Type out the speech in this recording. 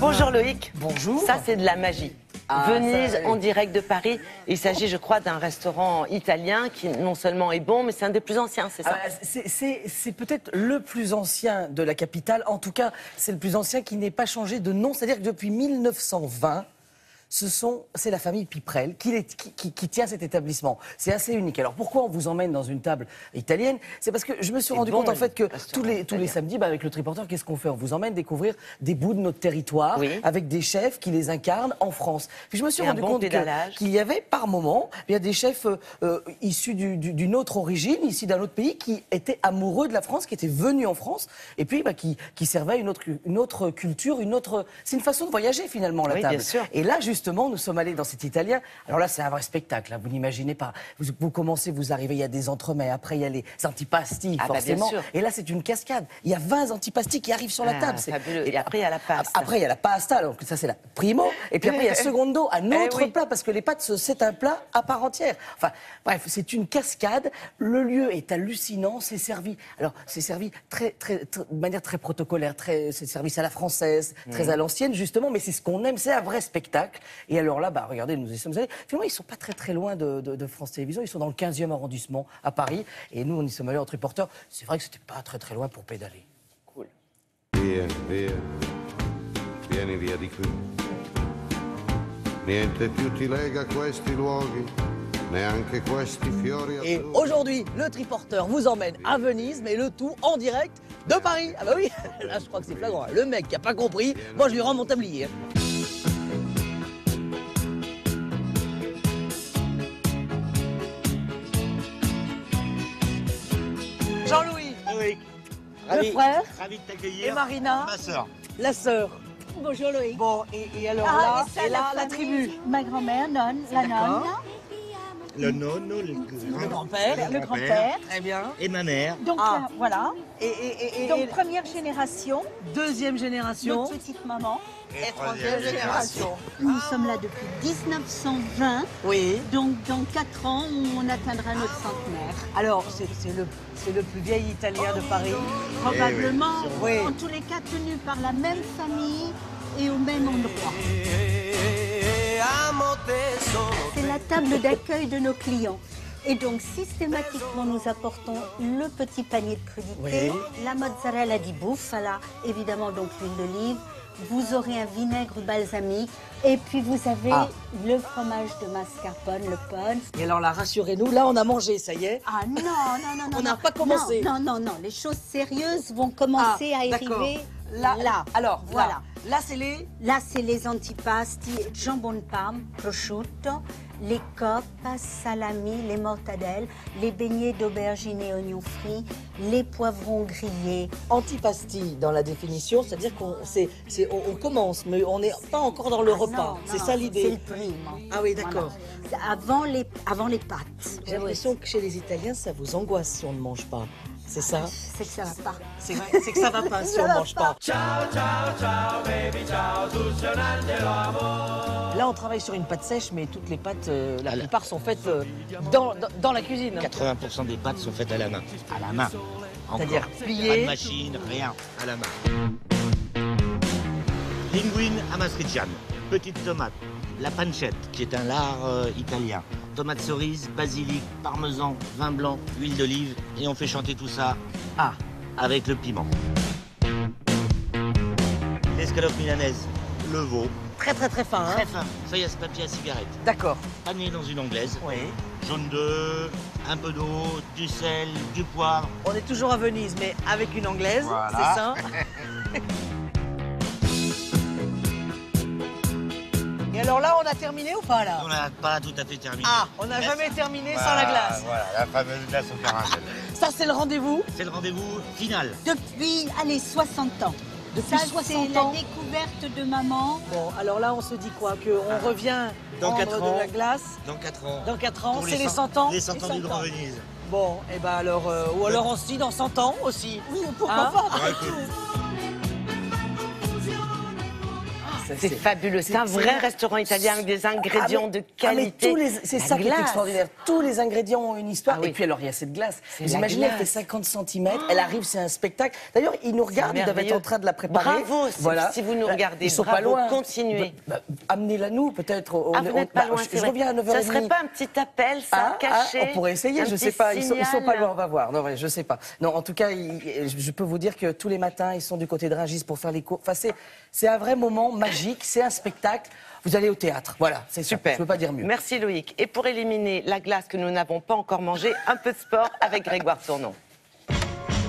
Bonjour Loïc. Bonjour. Ça c'est de la magie. Venise, en direct de Paris. Il s'agit, je crois, d'un restaurant italien qui non seulement est bon, mais c'est un des plus anciens, c'est ça? C'est peut-être le plus ancien de la capitale. En tout cas, c'est le plus ancien qui n'ait pas changé de nom. C'est-à-dire que depuis 1920... c'est la famille Piprel qui tient cet établissement. C'est assez unique. Alors pourquoi on vous emmène dans une table italienne? C'est parce que je me suis rendu compte en fait que tous les samedis, avec le triporteur, qu'est-ce qu'on fait? On vous emmène découvrir des bouts de notre territoire avec des chefs qui les incarnent en France. Puis je me suis rendu compte qu'il y avait par moment des chefs issus d'une autre origine, ici d'un autre pays, qui étaient amoureux de la France, qui étaient venus en France et puis qui servaient une autre culture, c'est une façon de voyager finalement la table. Bien sûr. Et là justement, nous sommes allés dans cet italien. Alors là, c'est un vrai spectacle. Hein. Vous n'imaginez pas. Vous commencez, vous arrivez, il y a des entremets. Après, il y a les antipasti, forcément. Bah, et là, c'est une cascade. Il y a 20 antipasti qui arrivent sur la table. Fabuleux. Et après, il y a la pasta. Après, il y a la pasta. Donc, ça, c'est la primo. Et puis après, il y a secondo, un autre plat. Parce que les pâtes, c'est un plat à part entière. Enfin, bref, c'est une cascade. Le lieu est hallucinant. C'est servi. Alors, c'est servi de manière très protocolaire. C'est servi à la française, très à l'ancienne, justement. Mais c'est ce qu'on aime. C'est un vrai spectacle. Et alors là, regardez, nous y sommes allés. Finalement, ils ne sont pas très loin de France Télévisions. Ils sont dans le 15e arrondissement à Paris. Et nous, on y sommes allés en triporteur. C'est vrai que c'était pas très loin pour pédaler. Cool. Vieni via di qui. Niente più ti lega questi luoghi, neanche questi fiori. Et aujourd'hui, le triporteur vous emmène à Venise, mais le tout en direct de Paris. Ah bah oui, là je crois que c'est flagrant. Le mec qui a pas compris, moi je lui rends mon tablier. Jean-Louis, le frère, ravi de t'accueillir. Et Marina, ma sœur. La sœur. Bonjour Loïc. Bon, et alors là, la tribu. Ma grand-mère, nonne, la nonne. Le nonno, Le grand-père. Le grand-père. Très bien. et ma mère. Donc voilà. Et Donc première génération, deuxième génération. notre petite maman. Et troisième génération. Nous sommes là depuis 1920. Oui. Donc dans 4 ans, on atteindra notre centenaire. Alors, c'est le plus vieil italien de Paris. Probablement, Oui. en tous les cas, tenu par la même famille et au même endroit. C'est la table d'accueil de nos clients. Et donc, systématiquement, nous apportons le petit panier de crudité, la mozzarella di bufala, évidemment donc l'huile d'olive. Vous aurez un vinaigre balsamique et puis vous avez le fromage de mascarpone, le ponce. Et alors là, rassurez-nous, là on a mangé, ça y est. Ah non. On n'a pas commencé. Non. Les choses sérieuses vont commencer à arriver là. Alors, voilà. Là, c'est les... Là, c'est les antipasti, jambon de Parme, prosciutto, les coppes, salami, les mortadelles, les beignets d'aubergine et oignons frits, les poivrons grillés. Antipasti, dans la définition, c'est-à-dire qu'on commence, mais on n'est pas encore dans le repas. C'est ça l'idée. C'est le prime. Ah oui, d'accord. Voilà. Avant les pâtes. J'ai l'impression que chez les Italiens, ça vous angoisse si on ne mange pas. C'est ça? C'est que ça va pas. C'est vrai, c'est que ça va pas si on ne mange pas. Là, on travaille sur une pâte sèche, mais toutes les pâtes, la plupart sont faites dans la cuisine. 80% des pâtes sont faites à la main. À la main. C'est-à-dire pliées. Pas de machine, rien. À la main. Linguine amatriciane. Petite tomate. La pancette, qui est un lard italien. Tomate cerise, basilic, parmesan, vin blanc, huile d'olive. Et on fait chanter tout ça avec le piment. L'escalope milanaise, le veau. Très fin, hein? Très fin. Feuillasse papier à cigarette. D'accord. Pané dans une anglaise. Oui. Jaune d'œuf, un peu d'eau, du sel, du poivre. On est toujours à Venise, mais avec une anglaise, Voilà. c'est ça? Et alors là, on a terminé ou pas, là? On n'a pas tout à fait terminé. Ah, on n'a jamais terminé sans la glace. Voilà, la fameuse glace au caramel. Ça, c'est le rendez-vous? C'est le rendez-vous final. Depuis, 60 ans. Depuis ça, 60 c'est ans. la découverte de maman. Bon, alors là, on se dit quoi? Qu'on revient Dans prendre 4 ans. de la glace? Dans 4 ans. Dans 4 ans, Pour c'est les 100 ans? Les 100 ans du Grand Venise. Bon, et ben alors, ou alors on se dit dans 100 ans aussi. Oui, pourquoi pas? Ouais, écoute. C'est fabuleux. C'est un vrai restaurant italien avec des ingrédients de qualité. C'est ça qui est extraordinaire. Tous les ingrédients ont une histoire. Ah oui. Et puis alors, il y a cette glace. Vous la imaginez, elle glace. fait 50 cm. Elle arrive, c'est un spectacle. D'ailleurs, ils nous regardent, ils doivent être en train de la préparer. Bravo, si vous nous regardez. Ils sont bravo, pas loin. continuez. Amenez-la nous, peut-être. Vous n'êtes pas loin, je reviens à 9h30. Ça serait pas un petit appel, ça, caché? On pourrait essayer, je sais pas. Ils sont pas loin, on va voir. Non, je sais pas. Non, en tout cas, je peux vous dire que tous les matins, ils sont du côté de Rungis pour faire les cours. Enfin, c'est un vrai moment magique, c'est un spectacle. Vous allez au théâtre, voilà, c'est super. Je peux pas dire mieux. Merci Loïc. Et pour éliminer la glace que nous n'avons pas encore mangée, un peu de sport avec Grégoire Tournon.